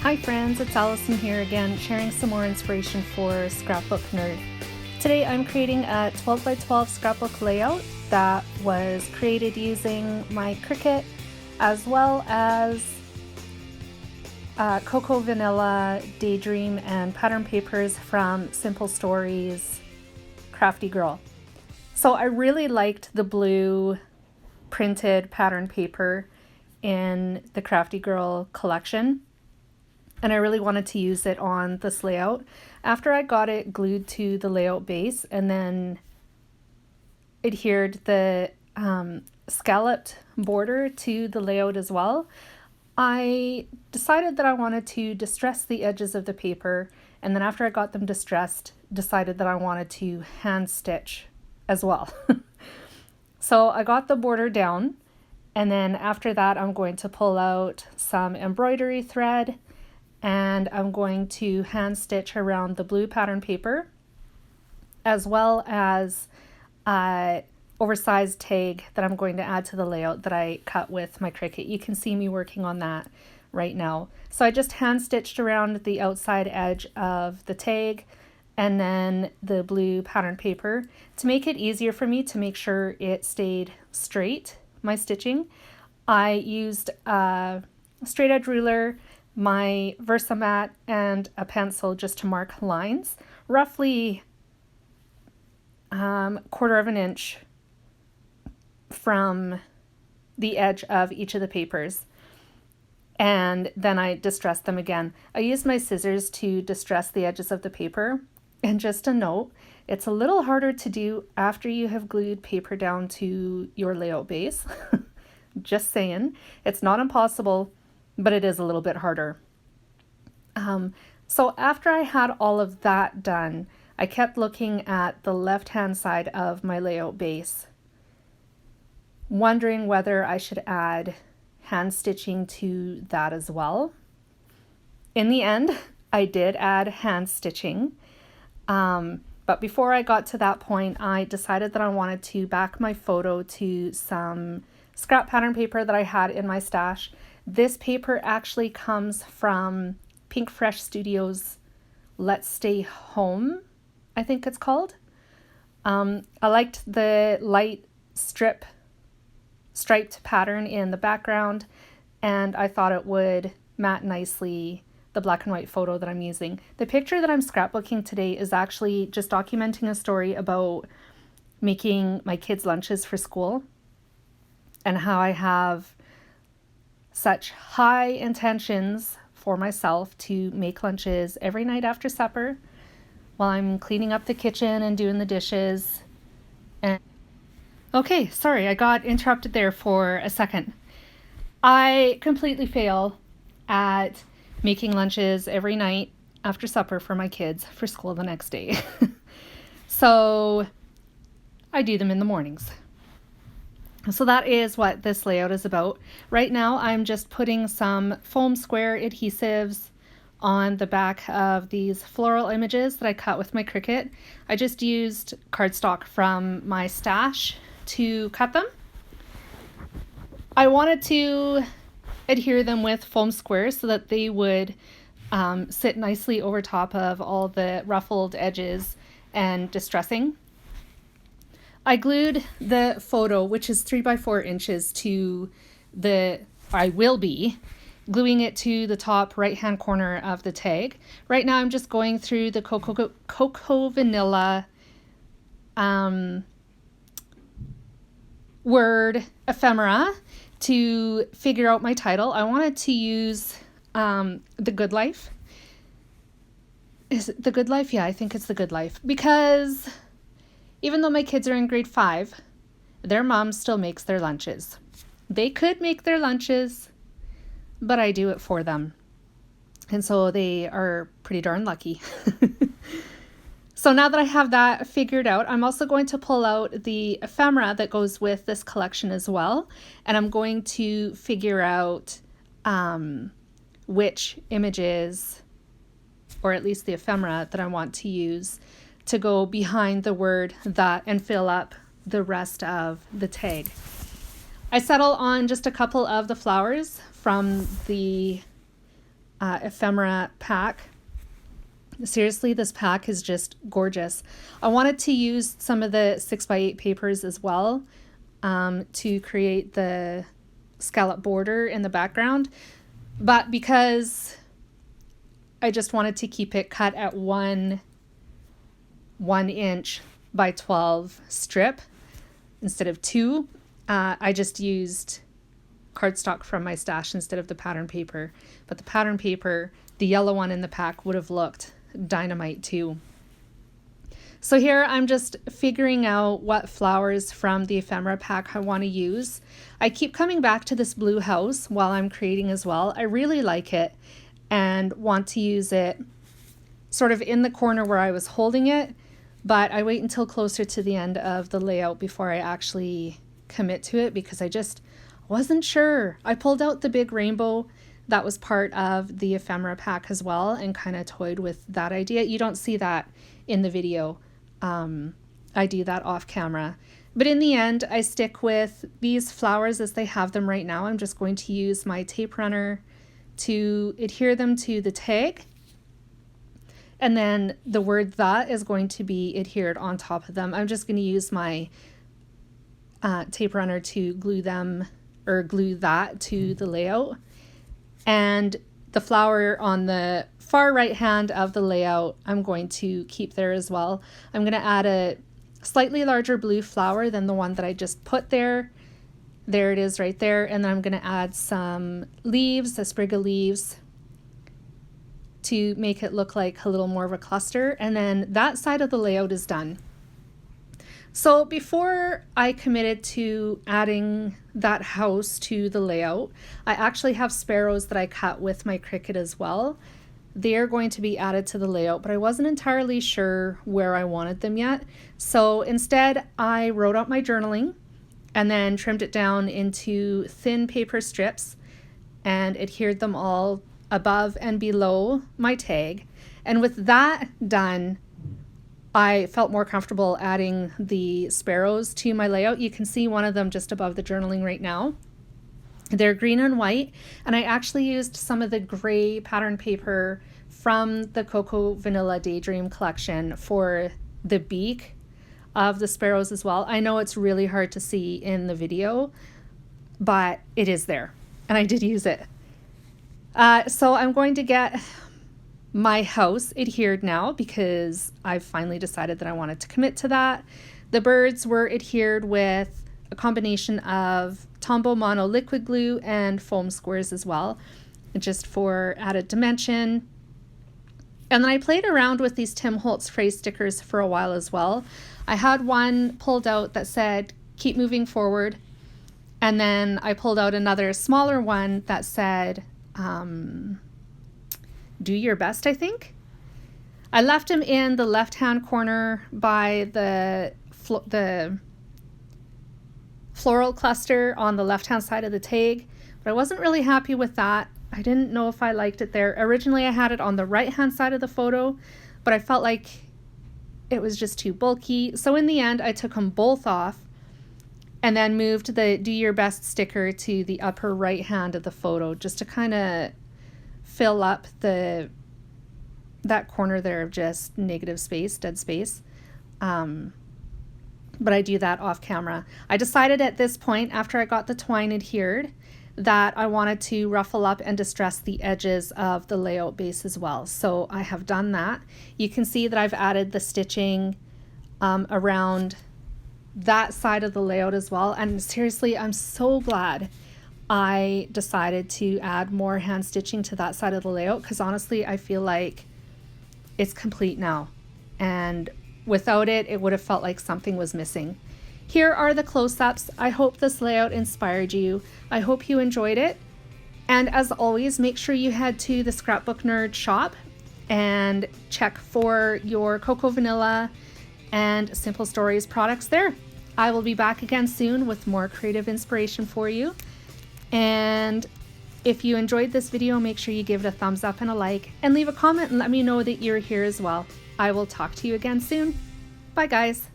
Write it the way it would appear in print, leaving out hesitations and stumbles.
Hi friends, it's Allison here again, sharing some more inspiration for Scrapbook Nerd. Today I'm creating a 12 by 12 scrapbook layout that was created using my Cricut as well as Cocoa Vanilla, Daydream, and pattern papers from Simple Stories Crafty Girl. So I really liked the blue printed pattern paper in the Crafty Girl collection, and I really wanted to use it on this layout. After I got it glued to the layout base and then adhered the scalloped border to the layout as well, I decided that I wanted to distress the edges of the paper, and then after I got them distressed, decided that I wanted to hand stitch as well. So I got the border down, and then after that I'm going to pull out some embroidery thread and I'm going to hand stitch around the blue pattern paper as well as oversized tag that I'm going to add to the layout that I cut with my Cricut. You can see me working on that right now. So I just hand stitched around the outside edge of the tag and then the blue pattern paper to make it easier for me to make sure it stayed straight, my stitching. I used a straight edge ruler, my Versamat, and a pencil just to mark lines, roughly quarter of an inch from the edge of each of the papers. And then I distressed them again. I used my scissors to distress the edges of the paper. And just a note, it's a little harder to do after you have glued paper down to your layout base. Just saying. It's not impossible, but it is a little bit harder. So after I had all of that done, I kept looking at the left-hand side of my layout base, wondering whether I should add hand stitching to that as well. In the end, I did add hand stitching. But before I got to that point, I decided that I wanted to back my photo to some scrap pattern paper that I had in my stash. This paper actually comes from Pink Fresh Studios' Let's Stay Home, I think it's called. I liked the light striped pattern in the background, and I thought it would matte nicely the black and white photo that I'm using. The picture that I'm scrapbooking today is actually just documenting a story about making my kids' lunches for school and how I have such high intentions for myself to make lunches every night after supper while I'm cleaning up the kitchen and doing the dishes. And okay, sorry, I got interrupted there for a second. I completely fail at making lunches every night after supper for my kids for school the next day. So I do them in the mornings. So that is what this layout is about. Right now I'm just putting some foam square adhesives on the back of these floral images that I cut with my Cricut. I just used cardstock from my stash to cut them. I wanted to adhere them with foam squares so that they would sit nicely over top of all the ruffled edges and distressing. I glued the photo, which is 3 by 4 inches, to I will be gluing it to the top right hand corner of the tag. Right now I'm just going through the Cocoa Vanilla word ephemera to figure out my title. I wanted to use The Good Life. Is it The Good Life? Yeah, I think it's The Good Life. Because even though my kids are in grade 5, their mom still makes their lunches. They could make their lunches, but I do it for them. And so they are pretty darn lucky. So now that I have that figured out, I'm also going to pull out the ephemera that goes with this collection as well. And I'm going to figure out which images, or at least the ephemera, that I want to use to go behind the word that and fill up the rest of the tag. I settle on just a couple of the flowers from the ephemera pack. Seriously, this pack is just gorgeous. I wanted to use some of the 6x8 papers as well to create the scallop border in the background, but because I just wanted to keep it cut at 1 inch by 12 strip instead of 2, I just used cardstock from my stash instead of the pattern paper. But the pattern paper, the yellow one in the pack, would have looked dynamite too. So here I'm just figuring out what flowers from the ephemera pack I want to use. I keep coming back to this blue house while I'm creating as well. I really like it and want to use it sort of in the corner where I was holding it, but I wait until closer to the end of the layout before I actually commit to it because I just wasn't sure. I pulled out the big rainbow that was part of the ephemera pack as well and kind of toyed with that idea. You don't see that in the video. I do that off camera. But in the end, I stick with these flowers as they have them right now. I'm just going to use my tape runner to adhere them to the tag. And then the word "the" is going to be adhered on top of them. I'm just going to use my tape runner to glue them or glue that to the layout. And the flower on the far right hand of the layout, I'm going to keep there as well. I'm going to add a slightly larger blue flower than the one that I just put there. There it is right there. And then I'm going to add some leaves, a sprig of leaves, to make it look like a little more of a cluster. And then that side of the layout is done. So before I committed to adding that house to the layout, I actually have sparrows that I cut with my Cricut as well. They're going to be added to the layout, but I wasn't entirely sure where I wanted them yet. So instead, I wrote out my journaling and then trimmed it down into thin paper strips and adhered them all above and below my tag. And with that done, I felt more comfortable adding the sparrows to my layout. You can see one of them just above the journaling right now. They're green and white, and I actually used some of the gray pattern paper from the Cocoa Vanilla Daydream collection for the beak of the sparrows as well. I know it's really hard to see in the video, but it is there, and I did use it. So I'm going to get my house adhered now because I've finally decided that I wanted to commit to that. The birds were adhered with a combination of Tombow Mono liquid glue and foam squares as well, just for added dimension. And then I played around with these Tim Holtz phrase stickers for a while as well. I had one pulled out that said, "Keep moving forward." And then I pulled out another smaller one that said, "Do your best," I think. I left them in the left-hand corner by the floral cluster on the left-hand side of the tag, but I wasn't really happy with that. I didn't know if I liked it there. Originally, I had it on the right-hand side of the photo, but I felt like it was just too bulky. So in the end, I took them both off and then moved the "Do Your Best" sticker to the upper right-hand of the photo just to kind of fill up that corner there of just negative space, dead space. But I do that off camera. I decided at this point, after I got the twine adhered, that I wanted to ruffle up and distress the edges of the layout base as well. So I have done that. You can see that I've added the stitching around that side of the layout as well. And seriously, I'm so glad I decided to add more hand stitching to that side of the layout because honestly, I feel like it's complete now. And without it, it would have felt like something was missing. Here are the close-ups. I hope this layout inspired you. I hope you enjoyed it. And as always, make sure you head to the Scrapbook Nerd shop and check for your Cocoa Vanilla and Simple Stories products there. I will be back again soon with more creative inspiration for you. And if you enjoyed this video, make sure you give it a thumbs up and a like, and leave a comment and let me know that you're here as well. I will talk to you again soon. Bye guys.